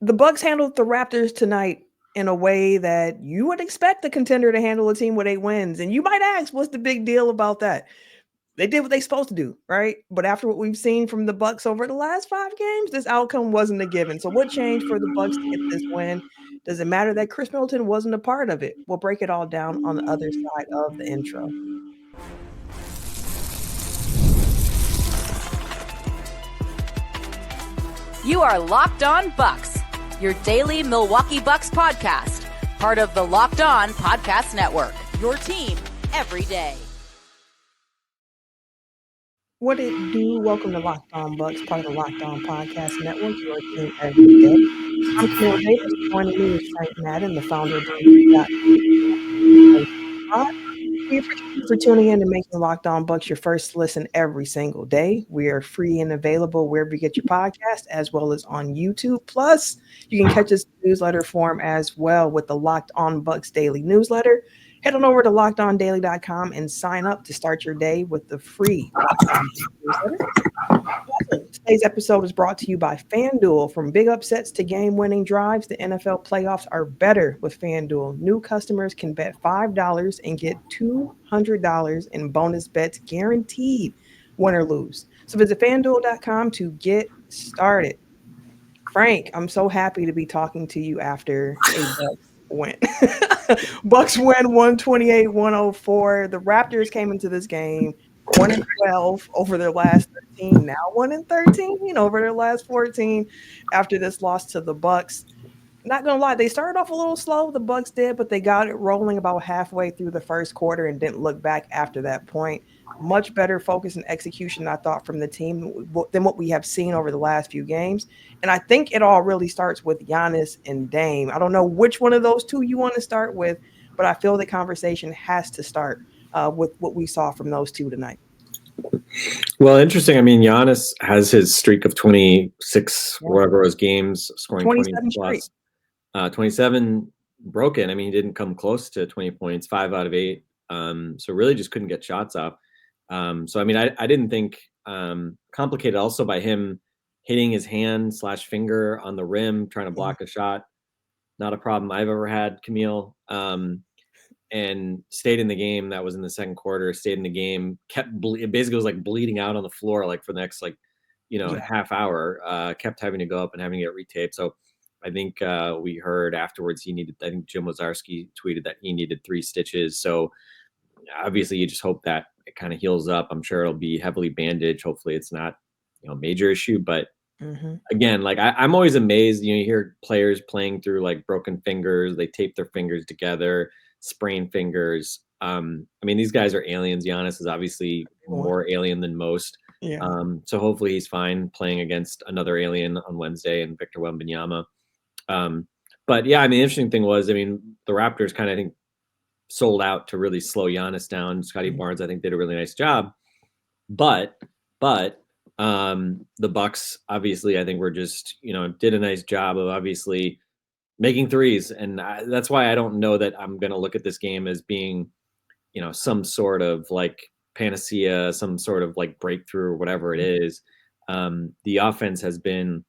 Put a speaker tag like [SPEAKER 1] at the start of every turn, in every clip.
[SPEAKER 1] The Bucks handled the Raptors tonight in a way that you would expect a contender to handle a team with 8 wins. And you might ask, what's the big deal about that? They did what they're supposed to do, right? But after what we've seen from the Bucks over the last 5 games, this outcome wasn't a given. So what changed for the Bucks to get this win? Does it matter that Khris Middleton wasn't a part of it? We'll break it all down on the other side of the intro.
[SPEAKER 2] You are Locked On Bucks, your daily Milwaukee Bucks podcast, part of the Locked On Podcast Network, your team every day.
[SPEAKER 1] What it do? Welcome to Locked On Bucks, part of the Locked On Podcast Network, your team every day. I'm Camille. Joining me is Frank Madden, the founder of We appreciate you for tuning in and making Locked On Bucks your first listen every single day. We are free and available wherever you get your podcast, as well as on YouTube. Plus, you can catch us in newsletter form as well with the Locked On Bucks daily newsletter. Head on over to lockedondaily.com and sign up to start your day with the free Locked On newsletter. Today's episode is brought to you by FanDuel. From big upsets to game-winning drives, the NFL playoffs are better with FanDuel. New customers can bet $5 and get $200 in bonus bets guaranteed, win or lose. So visit FanDuel.com to get started. Frank, I'm so happy to be talking to you after a Bucks win. Bucks win 128-104. The Raptors came into this game 1-12 over their last 13, now 1-13 over their last 14 after this loss to the Bucks. Not gonna lie, they started off a little slow, the Bucks did, but they got it rolling about halfway through the first quarter and didn't look back after that point. Much better focus and execution, I thought, from the team than what we have seen over the last few games. And I think it all really starts with Giannis and Dame. I don't know which one of those two you want to start with, but I feel the conversation has to start with what we saw from those two tonight.
[SPEAKER 3] Well, interesting. I mean, Giannis has his streak of 26, whatever it was, games, scoring 20 plus. 27 broken. I mean, he didn't come close to 20 points, 5 out of 8. So really just couldn't get shots up. So, I mean, I didn't think complicated also by him hitting his hand/finger on the rim, trying to block a shot. Not a problem I've ever had, Camille. And stayed in the game. That was in the second quarter, stayed in the game, basically was like bleeding out on the floor, like for the next, half hour, kept having to go up and having to get retaped. So I think we heard afterwards I think Jim Wazarski tweeted that he needed 3 stitches. So obviously you just hope that it kind of heals up. I'm sure it'll be heavily bandaged. Hopefully it's not, major issue, but again, like I'm always amazed, you hear players playing through like broken fingers, they tape their fingers together, sprained fingers. I mean, these guys are aliens. Giannis is obviously more alien than most. Yeah. So hopefully he's fine playing against another alien on Wednesday and Victor Wembanyama. But yeah, I mean, the interesting thing was, I mean, the Raptors kind of, I think, sold out to really slow Giannis down. Scotty Barnes, I think, did a really nice job. But the Bucks, obviously, I think were just, did a nice job of obviously making threes. And that's why I don't know that I'm going to look at this game as being, some sort of like panacea, some sort of like breakthrough or whatever it is. The offense has been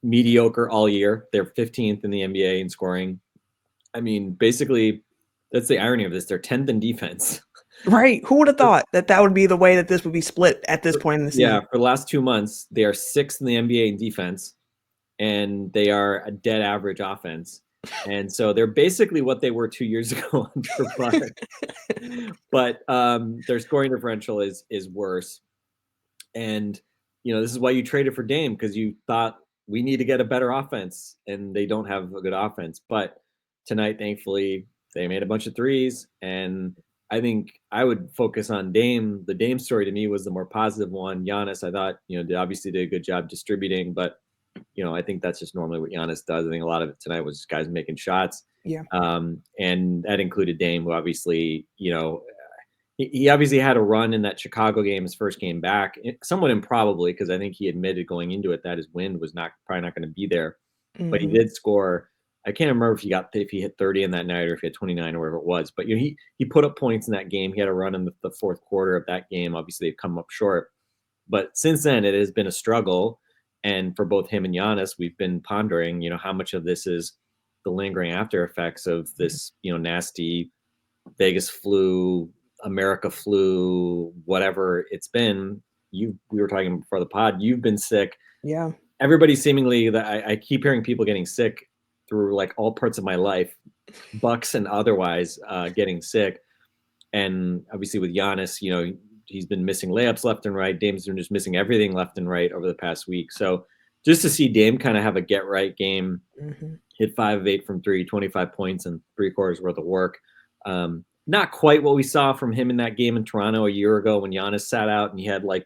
[SPEAKER 3] mediocre all year. They're 15th in the NBA in scoring. I mean, basically, that's the irony of this. They're 10th in defense.
[SPEAKER 1] Right. Who would have thought that would be the way that this would be split at this point in the season?
[SPEAKER 3] Yeah, for the last 2 months, they are 6th in the NBA in defense, and they are a dead average offense. And so they're basically what they were 2 years ago under Bud. But their scoring differential is worse. And, this is why you traded for Dame, because you thought we need to get a better offense, and they don't have a good offense. But tonight, thankfully, they made a bunch of threes, and I think I would focus on Dame. The Dame story to me was the more positive one. Giannis, I thought, obviously did a good job distributing, but, I think that's just normally what Giannis does. I think a lot of it tonight was just guys making shots.
[SPEAKER 1] Yeah.
[SPEAKER 3] And that included Dame, who obviously, he obviously had a run in that Chicago game, his first game back, somewhat improbably, because I think he admitted going into it that his wind was probably not going to be there. Mm-hmm. But he did score. I can't remember if he hit 30 in that night or if he had 29 or whatever it was. But he put up points in that game. He had a run in the fourth quarter of that game. Obviously, they've come up short. But since then, it has been a struggle. And for both him and Giannis, we've been pondering, how much of this is the lingering after effects of this, nasty Vegas flu, America flu, whatever it's been. We were talking before the pod, you've been sick.
[SPEAKER 1] Yeah.
[SPEAKER 3] Everybody seemingly, that I keep hearing people getting sick through like all parts of my life, Bucks and otherwise, getting sick. And obviously with Giannis, he's been missing layups left and right. Dame's been just missing everything left and right over the past week. So just to see Dame kind of have a get right game, hit 5 of 8 from 3, 25 points and 3 quarters worth of work. Not quite what we saw from him in that game in Toronto a year ago when Giannis sat out and he had like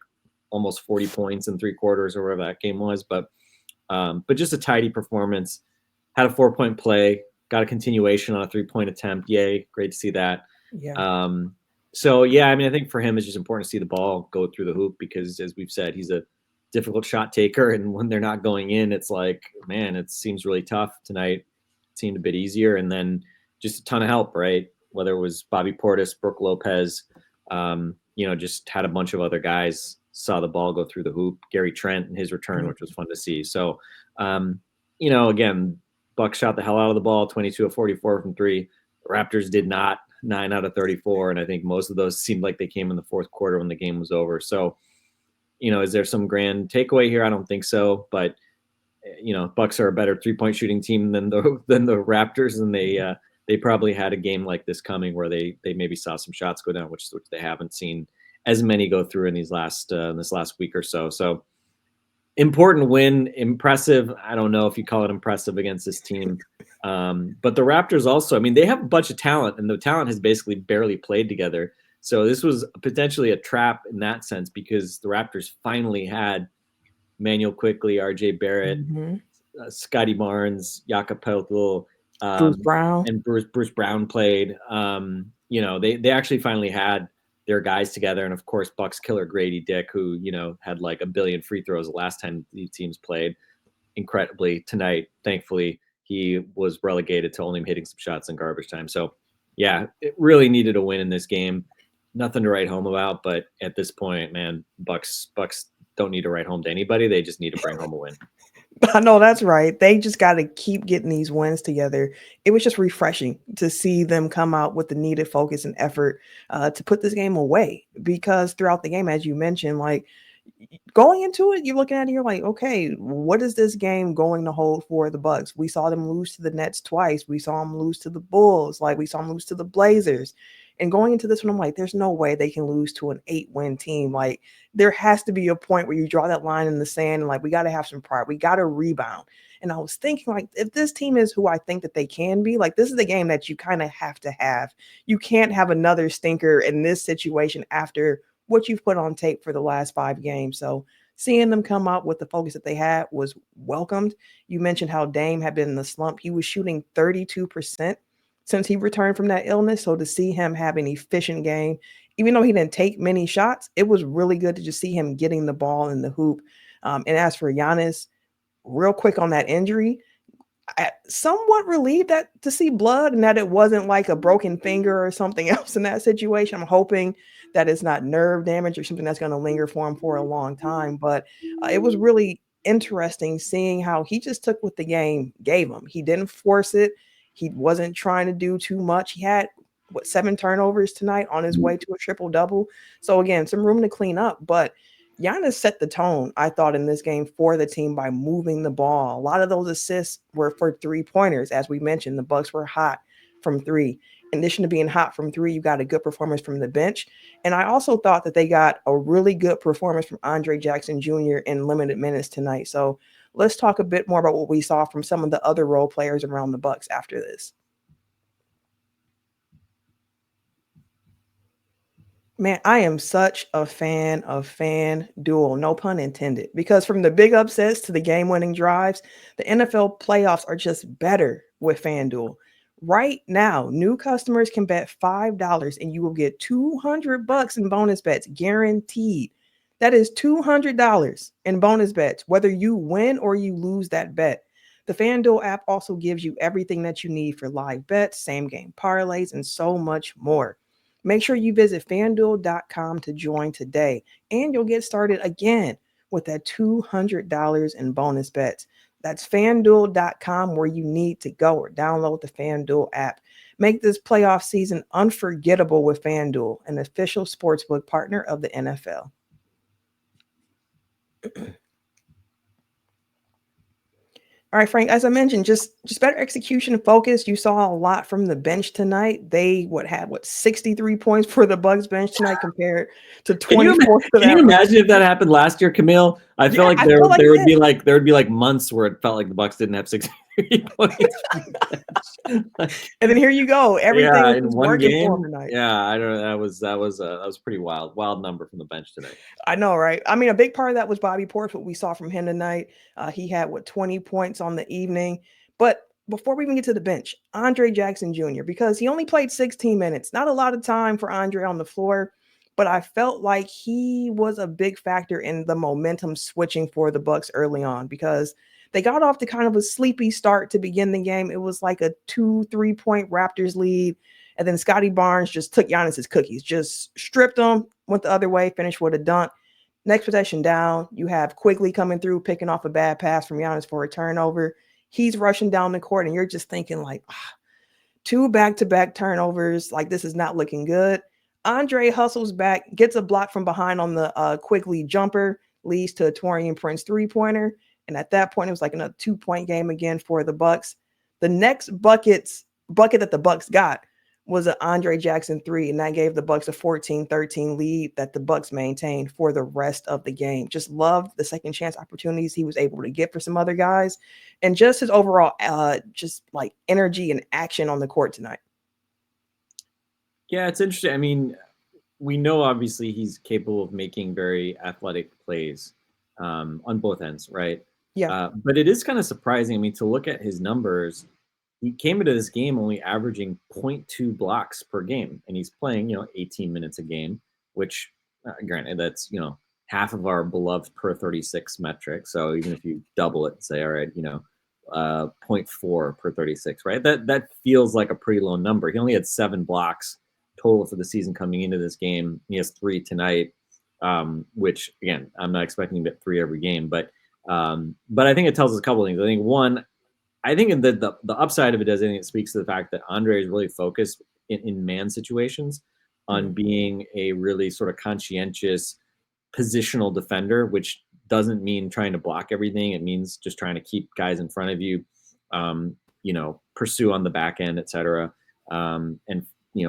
[SPEAKER 3] almost 40 points in 3 quarters or whatever that game was. But just a tidy performance. Had a 4-point play, got a continuation on a 3-point attempt. Yay, great to see that.
[SPEAKER 1] Yeah.
[SPEAKER 3] So yeah, I mean, I think for him it's just important to see the ball go through the hoop because, as we've said, he's a difficult shot taker, and when they're not going in, it's like, man, it seems really tough. Tonight it seemed a bit easier, and then just a ton of help, right? Whether it was Bobby Portis, Brook Lopez, just had a bunch of other guys saw the ball go through the hoop. Gary Trent in his return, which was fun to see. So, again, Bucks shot the hell out of the ball, 22 of 44 from 3. The Raptors did not, 9 out of 34. And I think most of those seemed like they came in the fourth quarter when the game was over. So, is there some grand takeaway here? I don't think so. But, Bucks are a better 3-point shooting team than the Raptors. And they probably had a game like this coming where they maybe saw some shots go down, which they haven't seen as many go through in this last week or so. So important win, impressive. I don't know if you call it impressive against this team. But the Raptors also, I mean, they have a bunch of talent, and the talent has basically barely played together. So this was potentially a trap in that sense because the Raptors finally had Manuel Quickley, RJ Barrett, Scotty Barnes, Jakob Poeltl,
[SPEAKER 1] Bruce Brown.
[SPEAKER 3] And Bruce Brown played. They actually finally had their guys together. And of course, Bucks killer Grady Dick, who, had like a billion free throws the last time the teams played. Incredibly tonight, thankfully, he was relegated to only hitting some shots in garbage time. So yeah, it really needed a win in this game. Nothing to write home about, but at this point, man, Bucks don't need to write home to anybody. They just need to bring home a win.
[SPEAKER 1] I know that's right. They just got to keep getting these wins together. It was just refreshing to see them come out with the needed focus and effort to put this game away. Because throughout the game, as you mentioned, like going into it, you're looking at it, you're like, okay, what is this game going to hold for the Bucks? We saw them lose to the Nets twice. We saw them lose to the Bulls. Like we saw them lose to the Blazers. And going into this one, I'm like, there's no way they can lose to an 8-win team. Like there has to be a point where you draw that line in the sand and like, we got to have some pride. We got to rebound. And I was thinking like, if this team is who I think that they can be, like this is the game that you kind of have to have. You can't have another stinker in this situation after what you've put on tape for the last 5 games. So seeing them come out with the focus that they had was welcomed. You mentioned how Dame had been in the slump. He was shooting 32% since he returned from that illness. So to see him have an efficient game, even though he didn't take many shots, it was really good to just see him getting the ball in the hoop. And as for Giannis, real quick on that injury, I somewhat relieved that to see blood and that it wasn't like a broken finger or something else in that situation. I'm hoping that it's not nerve damage or something that's going to linger for him for a long time. But it was really interesting seeing how he just took what the game gave him. He didn't force it. He wasn't trying to do too much. He had 7 turnovers tonight on his way to a triple-double. So again, some room to clean up, but Giannis set the tone, I thought, in this game for the team by moving the ball. A lot of those assists were for 3-pointers. As we mentioned, the Bucks were hot from 3. In addition to being hot from 3, you got a good performance from the bench. And I also thought that they got a really good performance from Andre Jackson Jr. in limited minutes tonight. So let's talk a bit more about what we saw from some of the other role players around the Bucks after this. Man, I am such a fan of FanDuel, no pun intended, because from the big upsets to the game-winning drives, the NFL playoffs are just better with FanDuel. Right now, new customers can bet $5 and you will get $200 in bonus bets guaranteed. That is $200 in bonus bets, whether you win or you lose that bet. The FanDuel app also gives you everything that you need for live bets, same-game parlays, and so much more. Make sure you visit FanDuel.com to join today, and you'll get started again with that $200 in bonus bets. That's FanDuel.com where you need to go, or download the FanDuel app. Make this playoff season unforgettable with FanDuel, an official sportsbook partner of the NFL. All right, Frank, as I mentioned, just better execution and focus. You saw a lot from the bench tonight. They had 63 points for the Bucks bench tonight compared to 24.
[SPEAKER 3] Can you imagine if that happened last year, Camille? I feel like there would be like months where it felt like the Bucks didn't have 63 points.
[SPEAKER 1] And then here you go. Everything was working
[SPEAKER 3] game
[SPEAKER 1] for him tonight.
[SPEAKER 3] Yeah, I don't know. That was pretty wild number from the bench tonight.
[SPEAKER 1] I know, right? I mean, a big part of that was Bobby Portis, what we saw from him tonight. He had 20 points on the evening. But before we even get to the bench, Andre Jackson Jr., because he only played 16 minutes, not a lot of time for Andre on the floor, but I felt like he was a big factor in the momentum switching for the Bucks early on, because they got off to kind of a sleepy start to begin the game. It was like a 2-3 point Raptors lead. And then Scotty Barnes just took Giannis's cookies, just stripped them, went the other way, finished with a dunk. Next possession down, you have Quigley coming through, picking off a bad pass from Giannis for a turnover. He's rushing down the court, and you're just thinking like, 2 back-to-back turnovers. Like, this is not looking good. Andre hustles back, gets a block from behind on the Quigley jumper, leads to a Taurean Prince three-pointer. And at that point, it was like another 2-point game again for the Bucks. The next bucket that the Bucks got was an Andre Jackson 3, and that gave the Bucks a 14-13 lead that the Bucks maintained for the rest of the game. Just loved the second chance opportunities he was able to get for some other guys, and just his overall just like energy and action on the court tonight.
[SPEAKER 3] Yeah, it's interesting. I mean, we know obviously he's capable of making very athletic plays on both ends, right?
[SPEAKER 1] Yeah.
[SPEAKER 3] But it is kind of surprising. I mean, to look at his numbers, he came into this game only averaging 0.2 blocks per game, and he's playing, 18 minutes a game, which granted, that's, half of our beloved per 36 metric. So even if you double it and say, all right, 0.4 per 36, right? That feels like a pretty low number. He only had 7 blocks total for the season coming into this game. He has 3 tonight, which again, I'm not expecting to get 3 every game, but I think it tells us a couple of things. I think one, I think the upside of it is, I think it speaks to the fact that Andre is really focused in man situations on being a really sort of conscientious positional defender, which doesn't mean trying to block everything. It means just trying to keep guys in front of you, pursue on the back end, et cetera, and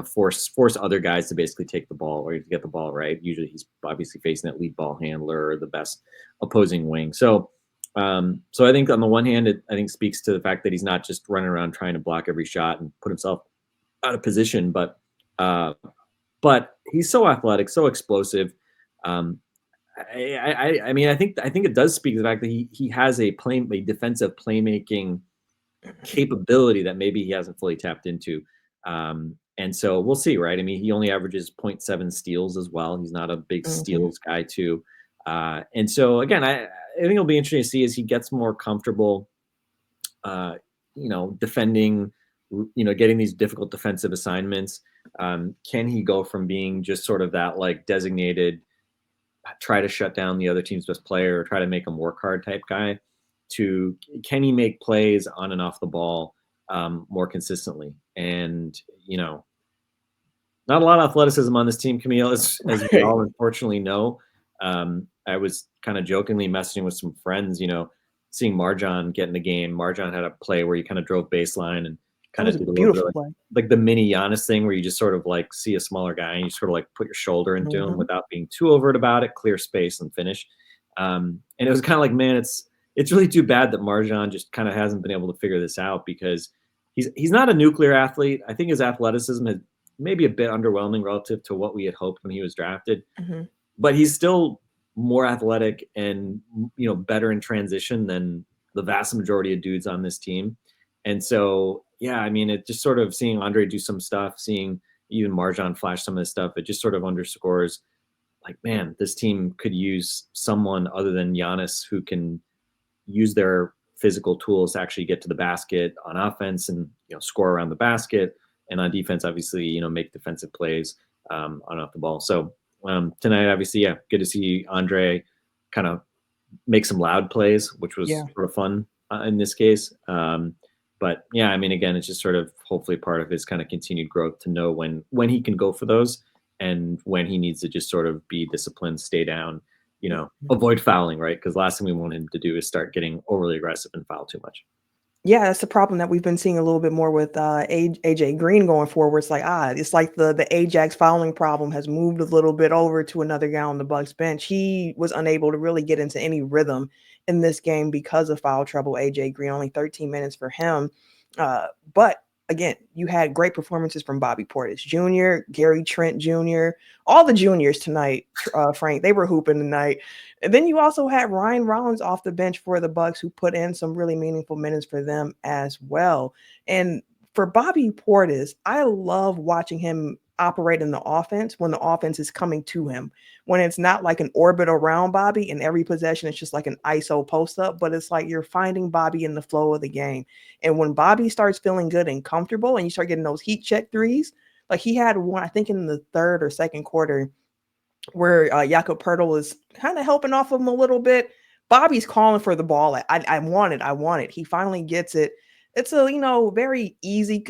[SPEAKER 3] force other guys to basically take the ball or to get the ball right. Usually he's obviously facing that lead ball handler or the best opposing wing. So I think on the one hand, it I think speaks to the fact that he's not just running around trying to block every shot and put himself out of position, but he's so athletic, so explosive. I mean, I think it does speak to the fact that he has a defensive playmaking capability that maybe he hasn't fully tapped into. And so we'll see, right? I mean, he only averages 0.7 steals as well. He's not a big steals guy too. And so again, I think it'll be interesting to see as he gets more comfortable, defending, getting these difficult defensive assignments. Can he go from being just sort of that like designated, try to shut down the other team's best player or try to make them work hard type guy to can he make plays on and off the ball more consistently? And, not a lot of athleticism on this team, Camille, as we all unfortunately know. I was kind of jokingly messaging with some friends, seeing Marjan get in the game. Marjan had a play where he kind of drove baseline and kind of did a little bit like the mini Giannis thing where you just sort of like see a smaller guy and you sort of like put your shoulder into him without being too overt about it, clear space and finish. And it was kind of like, man, it's really too bad that Marjan just kind of hasn't been able to figure this out because he's not a nuclear athlete. I think his athleticism is maybe a bit underwhelming relative to what we had hoped when he was drafted, but he's still more athletic and, better in transition than the vast majority of dudes on this team. And so, yeah, I mean, it just sort of seeing Andre do some stuff, seeing even Marjan flash some of this stuff, it just sort of underscores like, man, this team could use someone other than Giannis who can use their physical tools to actually get to the basket on offense and, score around the basket. And on defense, obviously, make defensive plays on off the ball. So tonight, obviously, yeah, good to see Andre kind of make some loud plays, which was sort of fun in this case. But yeah, I mean, again, it's just sort of hopefully part of his kind of continued growth to know when he can go for those and when he needs to just sort of be disciplined, stay down, avoid fouling, right? Because last thing we want him to do is start getting overly aggressive and foul too much.
[SPEAKER 1] Yeah, that's the problem that we've been seeing a little bit more with AJ Green going forward. It's like it's like the Ajax fouling problem has moved a little bit over to another guy on the Bucks bench. He was unable to really get into any rhythm in this game because of foul trouble. AJ Green, only 13 minutes for him, but again, you had great performances from Bobby Portis Jr., Gary Trent Jr., all the juniors tonight, Frank. They were hooping tonight. And then you also had Ryan Rollins off the bench for the Bucks, who put in some really meaningful minutes for them as well. And for Bobby Portis, I love watching him operate in the offense when the offense is coming to him, when it's not like an orbit around Bobby in every possession. It's just like an ISO post up, but it's like you're finding Bobby in the flow of the game. And when Bobby starts feeling good and comfortable and you start getting those heat check threes, like he had one, I think in the third or second quarter, where Jakob Poeltl was kind of helping off him a little bit. Bobby's calling for the ball. I want it. He finally gets it. It's a, very easy,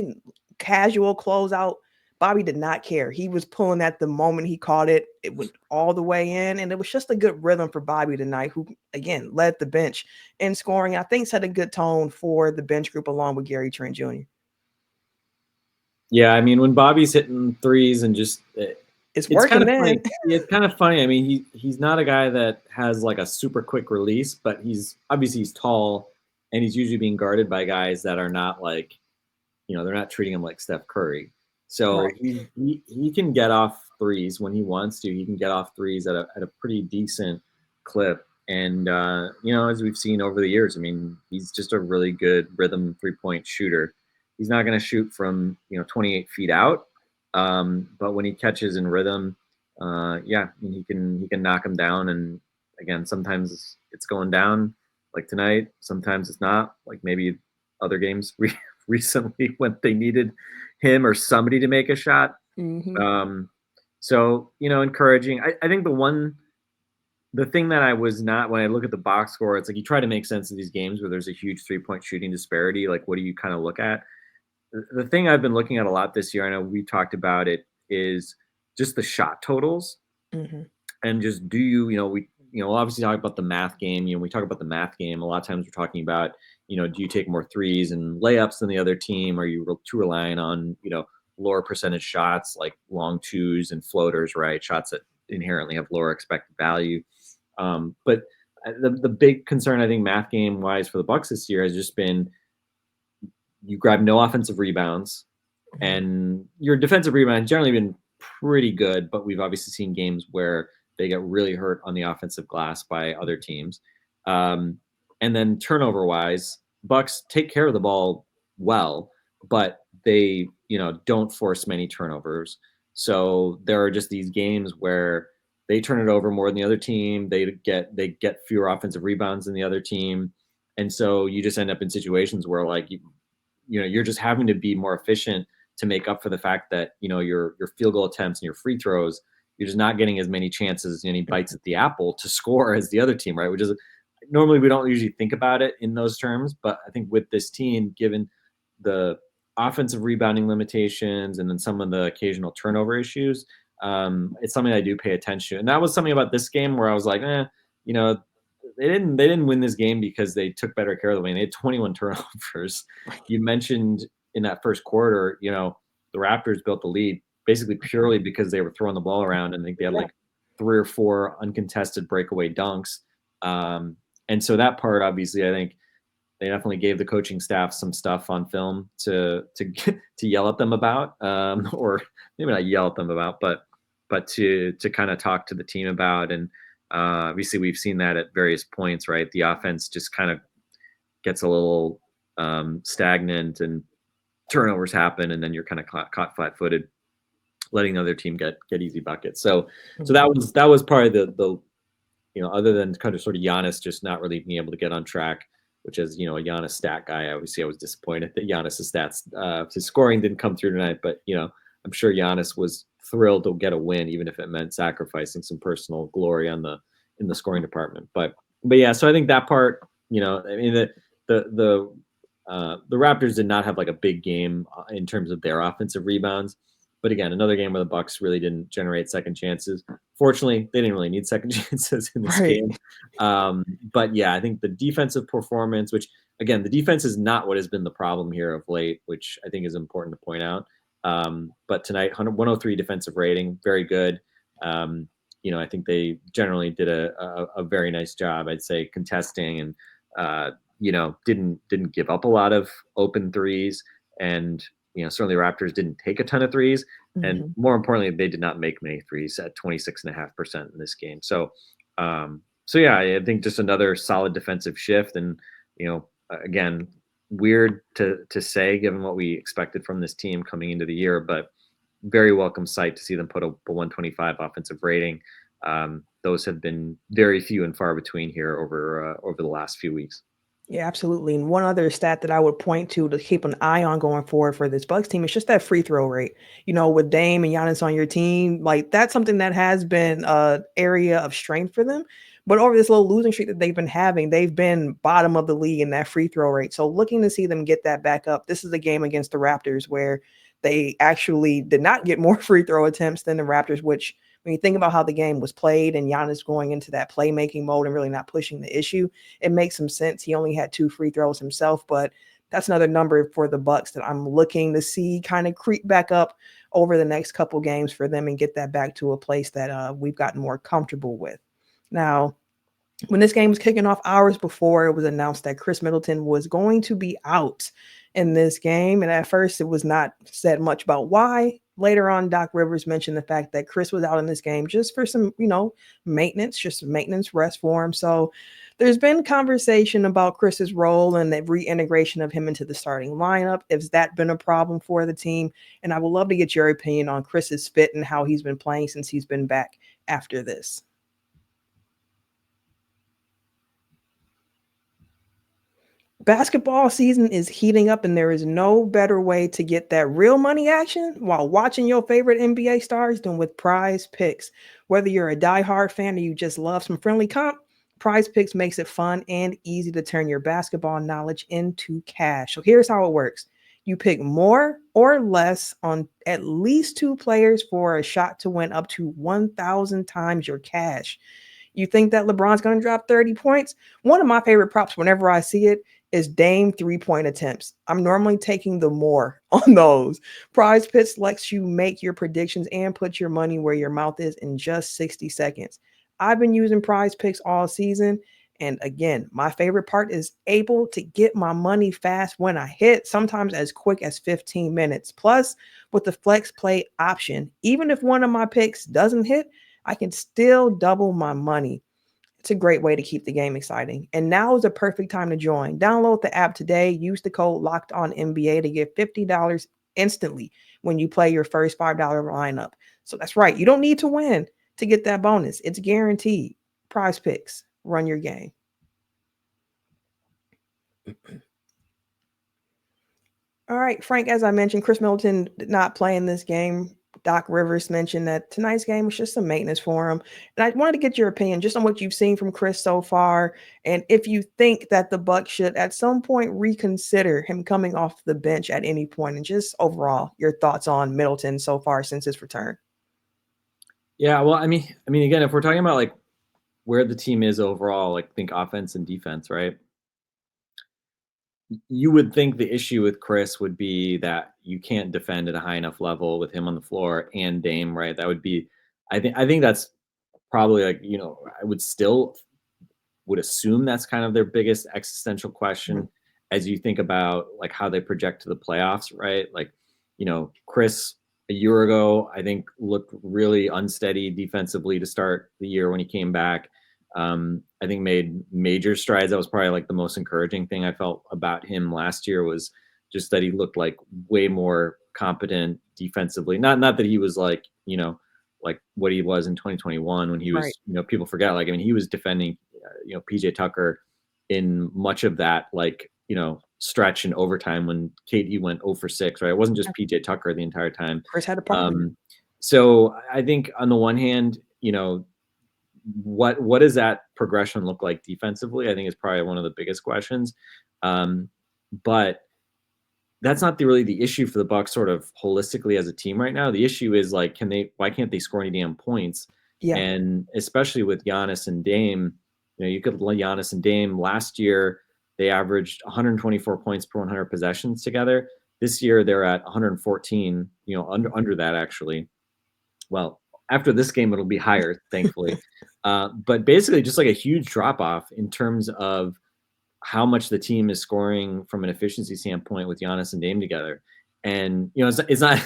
[SPEAKER 1] casual closeout. Bobby did not care. He was pulling at the moment he caught it. It went all the way in, and it was just a good rhythm for Bobby tonight, who, again, led the bench in scoring. I think set a good tone for the bench group along with Gary Trent Jr.
[SPEAKER 3] Yeah, I mean, when Bobby's hitting threes and just
[SPEAKER 1] it's working,
[SPEAKER 3] kind of
[SPEAKER 1] man.
[SPEAKER 3] Funny. It's kind of funny. I mean, he's not a guy that has like a super quick release, but he's tall and he's usually being guarded by guys that are not like, they're not treating him like Steph Curry. So right. he can get off threes when he wants to. He can get off threes at a pretty decent clip. And, as we've seen over the years, I mean, he's just a really good rhythm 3-point shooter. He's not going to shoot from, 28 feet out. But when he catches in rhythm, he can knock him down. And again, sometimes it's going down like tonight. Sometimes it's not, like maybe other games recently when they needed him or somebody to make a shot.
[SPEAKER 1] Mm-hmm.
[SPEAKER 3] So, encouraging. I think the thing that I was not, when I look at the box score, it's like you try to make sense of these games where there's a huge 3-point shooting disparity. Like, what do you kind of look at? The thing I've been looking at a lot this year, I know we talked about it, is just the shot totals.
[SPEAKER 1] Mm-hmm.
[SPEAKER 3] And just we'll obviously talk about the math game. We talk about the math game. A lot of times we're talking about, do you take more threes and layups than the other team? Are you too relying on, lower percentage shots like long twos and floaters, right? Shots that inherently have lower expected value. But the big concern, I think, math game wise for the Bucks this year has just been, you grab no offensive rebounds, and your defensive rebound has generally been pretty good, but we've obviously seen games where they get really hurt on the offensive glass by other teams. And then turnover wise, Bucks take care of the ball well, but they, don't force many turnovers. So there are just these games where they turn it over more than the other team. They get fewer offensive rebounds than the other team. And so you just end up in situations where like, you're just having to be more efficient to make up for the fact that, your field goal attempts and your free throws, you're just not getting as many chances, any bites at the apple to score as the other team, right? Which is normally we don't usually think about it in those terms, but I think with this team, given the offensive rebounding limitations and then some of the occasional turnover issues, it's something I do pay attention to. And that was something about this game where I was like, they didn't win this game because they took better care of the lane. They had 21 turnovers. You mentioned in that first quarter, the Raptors built the lead basically purely because they were throwing the ball around, and I think they had like 3 or 4 uncontested breakaway dunks. And so that part, obviously, I think they definitely gave the coaching staff some stuff on film to yell at them about, or maybe not yell at them about, but to kind of talk to the team about. And obviously we've seen that at various points, right? The offense just kind of gets a little stagnant and turnovers happen, and then you're kind of caught flat-footed, letting the other team get easy buckets. So that was probably the other than kind of sort of Giannis just not really being able to get on track, which is, a Giannis stat guy. Obviously, I was disappointed that Giannis's stats, his scoring didn't come through tonight, but I'm sure Giannis was thrilled to get a win, even if it meant sacrificing some personal glory in the scoring department. But yeah, so I think that part, I mean, the Raptors did not have like a big game in terms of their offensive rebounds. But again, another game where the Bucks really didn't generate second chances. Fortunately, they didn't really need second chances in this game. But yeah, I think the defensive performance, which again, the defense is not what has been the problem here of late, which I think is important to point out. But tonight, 103 defensive rating, very good. I think they generally did a very nice job, I'd say, contesting and didn't give up a lot of open threes. And certainly Raptors didn't take a ton of threes. And more importantly, they did not make many threes at 26.5% in this game. So yeah, I think just another solid defensive shift. And, again, weird to say given what we expected from this team coming into the year, but very welcome sight to see them put a 125 offensive rating. Those have been very few and far between here over the last few weeks.
[SPEAKER 1] Yeah, absolutely. And one other stat that I would point to keep an eye on going forward for this Bucks team is just that free throw rate. With Dame and Giannis on your team, like that's something that has been an area of strength for them. But over this little losing streak that they've been having, they've been bottom of the league in that free throw rate. So looking to see them get that back up. This is a game against the Raptors where they actually did not get more free throw attempts than the Raptors, which when you think about how the game was played and Giannis going into that playmaking mode and really not pushing the issue, it makes some sense. He only had 2 free throws himself, but that's another number for the Bucks that I'm looking to see kind of creep back up over the next couple games for them and get that back to a place that we've gotten more comfortable with. Now, when this game was kicking off hours before, it was announced that Khris Middleton was going to be out in this game. And at first, it was not said much about why. Later on, Doc Rivers mentioned the fact that Khris was out in this game just for some, maintenance, just maintenance rest for him. So there's been conversation about Chris's role and the reintegration of him into the starting lineup. Has that been a problem for the team? And I would love to get your opinion on Chris's fit and how he's been playing since he's been back after this. Basketball season is heating up, and there is no better way to get that real money action while watching your favorite NBA stars than with Prize Picks. Whether you're a diehard fan or you just love some friendly comp, Prize Picks makes it fun and easy to turn your basketball knowledge into cash. So here's how it works. You pick more or less on at least 2 players for a shot to win up to 1,000 times your cash. You think that LeBron's going to drop 30 points? One of my favorite props whenever I see it is Dame 3-point attempts. I'm normally taking the more on those. Prize Picks lets you make your predictions and put your money where your mouth is in just 60 seconds. I've been using Prize Picks all season. And again, my favorite part is able to get my money fast when I hit, sometimes as quick as 15 minutes. Plus, with the flex play option, even if one of my picks doesn't hit, I can still double my money. It's a great way to keep the game exciting. And now is a perfect time to join. Download the app today. Use the code LOCKEDONNBA to get $50 instantly when you play your first $5 lineup. So that's right. You don't need to win to get that bonus. It's guaranteed. Prize Picks. Run your game. All right, Frank, as I mentioned, Khris Middleton did not play in this game. Doc Rivers mentioned that tonight's game was just some maintenance for him. And I wanted to get your opinion just on what you've seen from Khris so far. And if you think that the Bucks should at some point reconsider him coming off the bench at any point, and just overall your thoughts on Middleton so far since his return.
[SPEAKER 3] Yeah, well, I mean, again, if we're talking about like where the team is overall, like think offense and defense, right? You would think the issue with Khris would be that you can't defend at a high enough level with him on the floor and Dame, right? That would be, I think that's probably like, I would assume that's kind of their biggest existential question as you think about like how they project to the playoffs, right? Like, Khris a year ago, I think looked really unsteady defensively to start the year when he came back. I think made major strides. That was probably like the most encouraging thing I felt about him last year was just that he looked like way more competent defensively. Not that he was like, like what he was in 2021 when he was, right. People forget, like, I mean, he was defending, PJ Tucker in much of that, like, stretch in overtime when KD went 0 for 6, right? It wasn't just PJ Tucker the entire time.
[SPEAKER 1] Khris had a problem.
[SPEAKER 3] So I think on the one hand, what does that progression look like defensively? I think is probably one of the biggest questions. But that's not really the issue for the Bucks sort of holistically as a team right now. The issue is like, why can't they score any damn points?
[SPEAKER 1] Yeah.
[SPEAKER 3] And especially with Giannis and Dame, you could let Giannis and Dame last year, they averaged 124 points per 100 possessions together. This year they're at 114, under that actually. Well, after this game, it'll be higher, thankfully. But basically just like a huge drop off in terms of how much the team is scoring from an efficiency standpoint with Giannis and Dame together. And, it's not,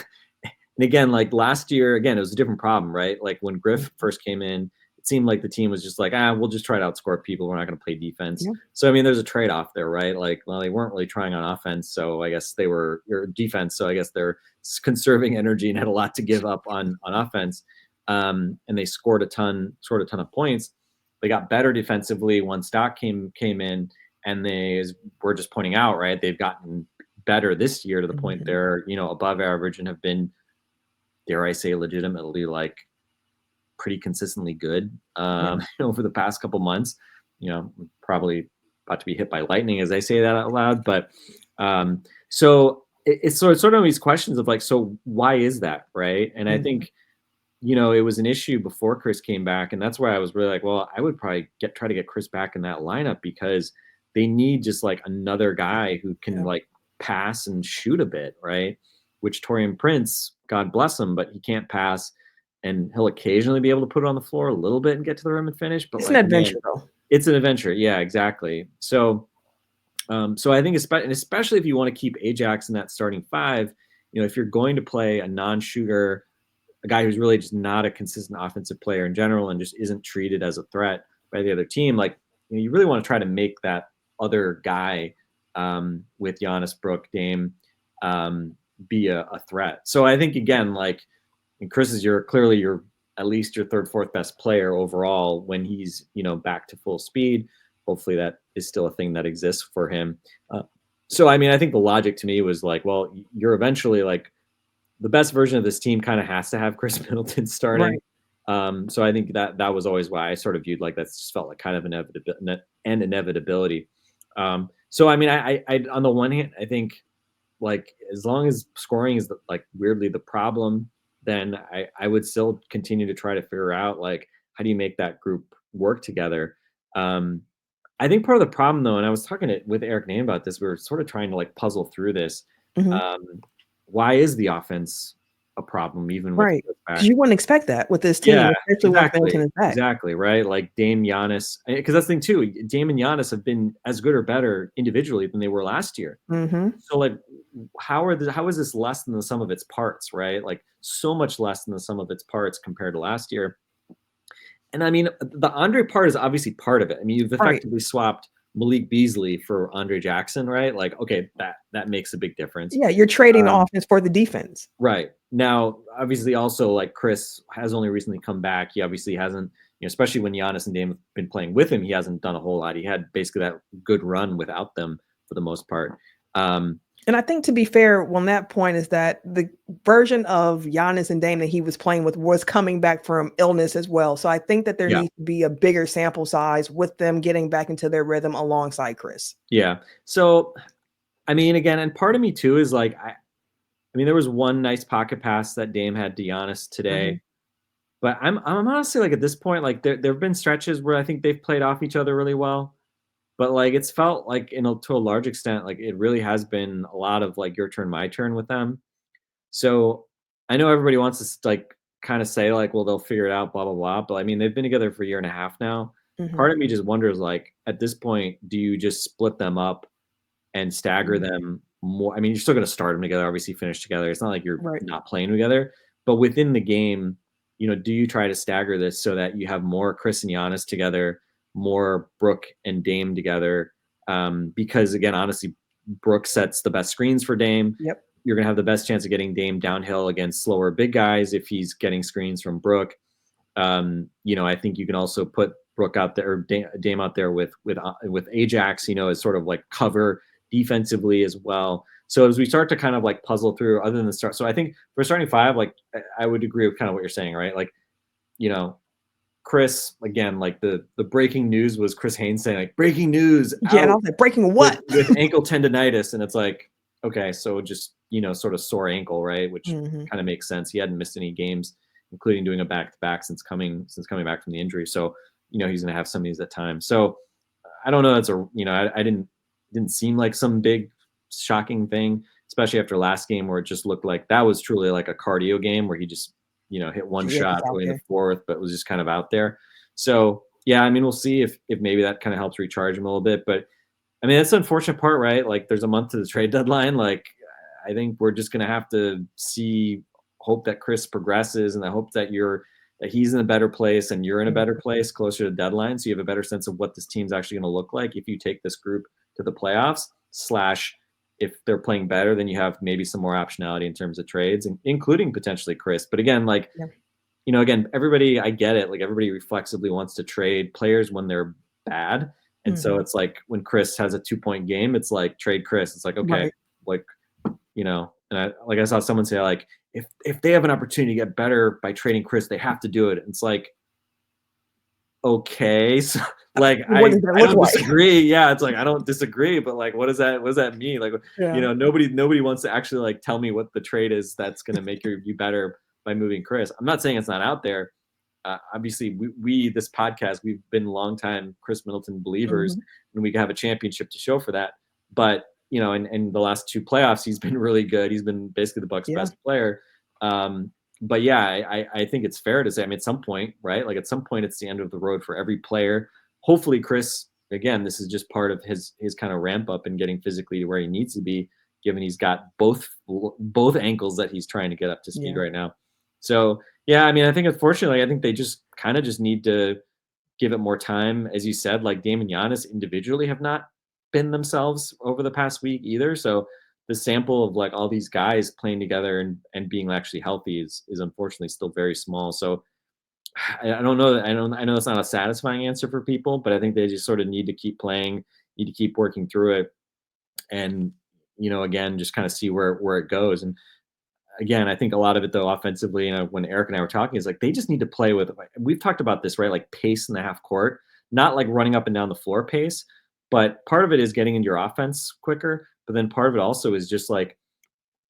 [SPEAKER 3] and again, like last year, again, it was a different problem, right? Like when Griff first came in, it seemed like the team was just like, we'll just try to outscore people. We're not going to play defense. Yeah. So, I mean, there's a trade-off there, right? Like, well, they weren't really trying on offense. So I guess they were your defense. So I guess they're conserving energy and had a lot to give up on offense. And they scored a ton of points. They got better defensively once Doc came in. And they were just pointing out, right, they've gotten better this year to the point they're, above average and have been, dare I say, legitimately like pretty consistently good over the past couple months. Probably about to be hit by lightning as I say that out loud. But so it's sort of these questions of like, so why is that, right? And I think, it was an issue before Khris came back. And that's why I was really like, well, I would probably try to get Khris back in that lineup because they need just like another guy who can like pass and shoot a bit, right? Which Taurean Prince, God bless him, but he can't pass, and he'll occasionally be able to put it on the floor a little bit and get to the rim and finish. But
[SPEAKER 1] it's an adventure, though.
[SPEAKER 3] It's an adventure, yeah, exactly. So, I think especially if you want to keep Ajax in that starting five, if you're going to play a non-shooter, a guy who's really just not a consistent offensive player in general and just isn't treated as a threat by the other team, like you really want to try to make that other guy with Giannis, Brook, Dame be a threat. So I think again, like, and Khris is clearly at least your third, fourth best player overall when he's back to full speed. Hopefully that is still a thing that exists for him. So I mean, I think the logic to me was like, well, you're eventually like the best version of this team kind of has to have Khris Middleton starting. Right. So I think that was always why I sort of viewed like that just felt like kind of an inevitability. So I mean, I on the one hand, I think like as long as scoring is like weirdly the problem, then I would still continue to try to figure out like how do you make that group work together. I think part of the problem though, and I was talking with Eric Name about this, we were sort of trying to like puzzle through this. Why is the offense a problem even
[SPEAKER 1] right? Because you wouldn't expect that with this team,
[SPEAKER 3] exactly right. Like Dame, Giannis, because that's the thing too. Dame and Giannis have been as good or better individually than they were last year. So like, how is this less than the sum of its parts, right? Like so much less than the sum of its parts compared to last year. And I mean, the Andre part is obviously part of it. I mean, you've effectively swapped Malik Beasley for Andre Jackson, right? Like, okay, that makes a big difference.
[SPEAKER 1] Yeah, you're trading the offense for the defense.
[SPEAKER 3] Right. Now, obviously also like Khris has only recently come back. He obviously hasn't, especially when Giannis and Dame have been playing with him, he hasn't done a whole lot. He had basically that good run without them for the most part.
[SPEAKER 1] And I think to be fair on that point is that the version of Giannis and Dame that he was playing with was coming back from illness as well. So I think that there needs to be a bigger sample size with them getting back into their rhythm alongside Khris.
[SPEAKER 3] Yeah. So, I mean, again, and part of me too is like, I mean, there was one nice pocket pass that Dame had to Giannis today, but I'm honestly like at this point, like there have been stretches where I think they've played off each other really well. But like it's felt like to a large extent, like it really has been a lot of like your turn, my turn with them. So I know everybody wants to like kind of say like, well, they'll figure it out, blah, blah, blah. But I mean, they've been together for a year and a half now. Part of me just wonders like at this point, do you just split them up and stagger them more? I mean, you're still going to start them together, obviously finish together. It's not like you're not playing together, but within the game, do you try to stagger this so that you have more Khris and Giannis together, more Brook and Dame together, because again, honestly, Brook sets the best screens for Dame.
[SPEAKER 1] Yep.
[SPEAKER 3] You're going to have the best chance of getting Dame downhill against slower big guys if he's getting screens from Brook. I think you can also put Brook out there, or Dame out there with Ajax, as sort of like cover defensively as well. So as we start to kind of like puzzle through other than the start, so I think for starting five, like I would agree with kind of what you're saying, right? Like, Khris, again, like the breaking news was Chris Haynes saying like breaking news
[SPEAKER 1] Yeah, and I was like, breaking what?
[SPEAKER 3] with ankle tendonitis, and it's like, okay, so just sort of sore ankle, right? Which kind of makes sense. He hadn't missed any games, including doing a back-to-back since coming back from the injury. So he's going to have some of these at times. So I don't know. That's I didn't seem like some big shocking thing, especially after last game where it just looked like that was truly like a cardio game where he just hit one shot early in the fourth, but was just kind of out there. So yeah, I mean, we'll see if maybe that kind of helps recharge him a little bit. But I mean, that's the unfortunate part, right? Like there's a month to the trade deadline. Like I think we're just going to have to hope that Khris progresses, and I hope that he's in a better place and you're in a better place closer to deadline. So you have a better sense of what this team's actually going to look like if you take this group to the playoffs / if they're playing better, then you have maybe some more optionality in terms of trades, including potentially Khris. But again, again, everybody, I get it. Like everybody reflexively wants to trade players when they're bad. And so it's like when Khris has a 2-point game, it's like trade Khris. It's like, okay, and I saw someone say like, if they have an opportunity to get better by trading Khris, they have to do it. It's like, okay, so like I don't disagree. Yeah, it's like I don't disagree, but like, what does that mean? Like, nobody wants to actually like tell me what the trade is that's going to make you better by moving Khris. I'm not saying it's not out there. Obviously, we this podcast, we've been longtime Khris Middleton believers, and we have a championship to show for that. But in the last 2 playoffs, he's been really good. He's been basically the Bucks' best player. But yeah, I think it's fair to say, I mean, at some point, right? Like at some point, it's the end of the road for every player. Hopefully, Khris, again, this is just part of his kind of ramp up and getting physically to where he needs to be, given he's got both ankles that he's trying to get up to speed right now. So yeah, I mean, I think unfortunately, I think they just kind of just need to give it more time. As you said, like Dame and Giannis individually have not been themselves over the past week either. So the sample of like all these guys playing together and being actually healthy is unfortunately still very small. So I don't know. I know it's not a satisfying answer for people, but I think they just sort of need to keep playing, need to keep working through it. And, again, just kind of see where it goes. And again, I think a lot of it though, offensively, when Eric and I were talking, is like, they just need to play with, we've talked about this, right? Like pace in the half court, not like running up and down the floor pace, but part of it is getting into your offense quicker. But then part of it also is just like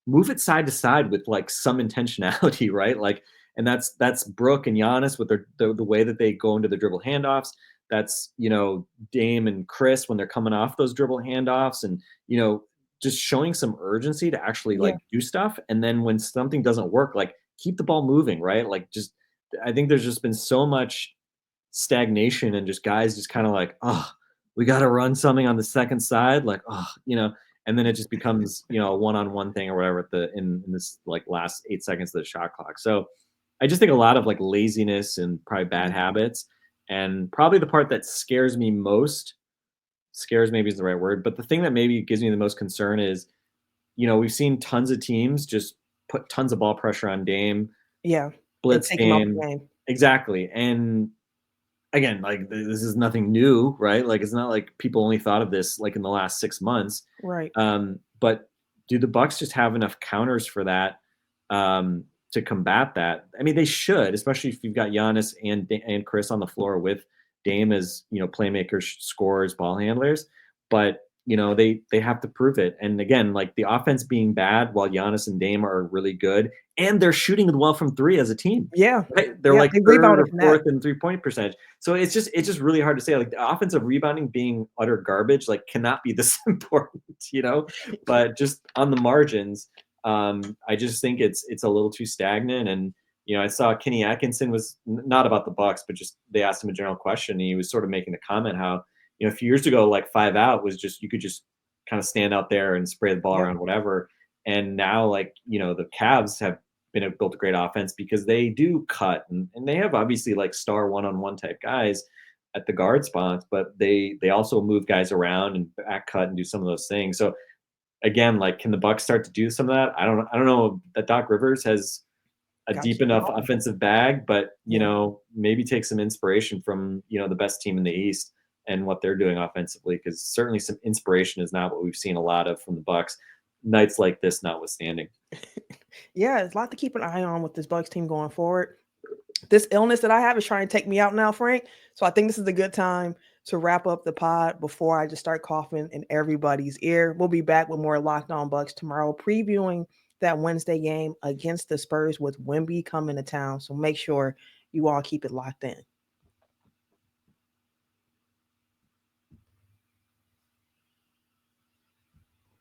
[SPEAKER 3] move it side to side with like some intentionality, right? Like, and that's Brooke and Giannis with the way that they go into the dribble handoffs. That's, Dame and Khris when they're coming off those dribble handoffs and, just showing some urgency to actually like do stuff. And then when something doesn't work, like keep the ball moving, right? Like I think there's just been so much stagnation and just guys just kind of like, oh, we got to run something on the second side. Like, oh, and then it just becomes, a one-on-one thing or whatever in this like last 8 seconds of the shot clock. So I just think a lot of like laziness and probably bad habits, and probably the part that scares me most, scares maybe is the right word, but the thing that maybe gives me the most concern is, we've seen tons of teams just put tons of ball pressure on Dame.
[SPEAKER 1] Yeah.
[SPEAKER 3] Blitz game. Exactly. And again, like this is nothing new, right? Like it's not like people only thought of this like in the last 6 months.
[SPEAKER 1] Right.
[SPEAKER 3] But do the Bucks just have enough counters for that to combat that? I mean, they should, especially if you've got Giannis and Khris on the floor with Dame as, playmakers, scorers, ball handlers. But, they have to prove it. And again, like the offense being bad while Giannis and Dame are really good, and they're shooting well from 3 as a team.
[SPEAKER 1] Yeah.
[SPEAKER 3] Right? They're like 3rd or 4th in 3-point percentage. So it's just really hard to say. Like the offensive rebounding being utter garbage, like cannot be this important, but just on the margins, I just think it's a little too stagnant. And, I saw Kenny Atkinson was not about the Bucks, but just they asked him a general question. And he was sort of making the comment how, a few years ago, like 5 out was just, you could just kind of stand out there and spray the ball around, whatever. And now like, the Cavs have built a great offense because they do cut and they have obviously like star one-on-one type guys at the guard spots, but they also move guys around and back cut and do some of those things. So again, like, can the Bucks start to do some of that? I don't know that Doc Rivers has a deep enough offensive bag, but maybe take some inspiration from, the best team in the East and what they're doing offensively, because certainly some inspiration is not what we've seen a lot of from the Bucks, nights like this notwithstanding.
[SPEAKER 1] Yeah, it's a lot to keep an eye on with this Bucks team going forward. This illness that I have is trying to take me out now, Frank. So I think this is a good time to wrap up the pod before I just start coughing in everybody's ear. We'll be back with more Locked On Bucks tomorrow, previewing that Wednesday game against the Spurs with Wemby coming to town. So make sure you all keep it locked in.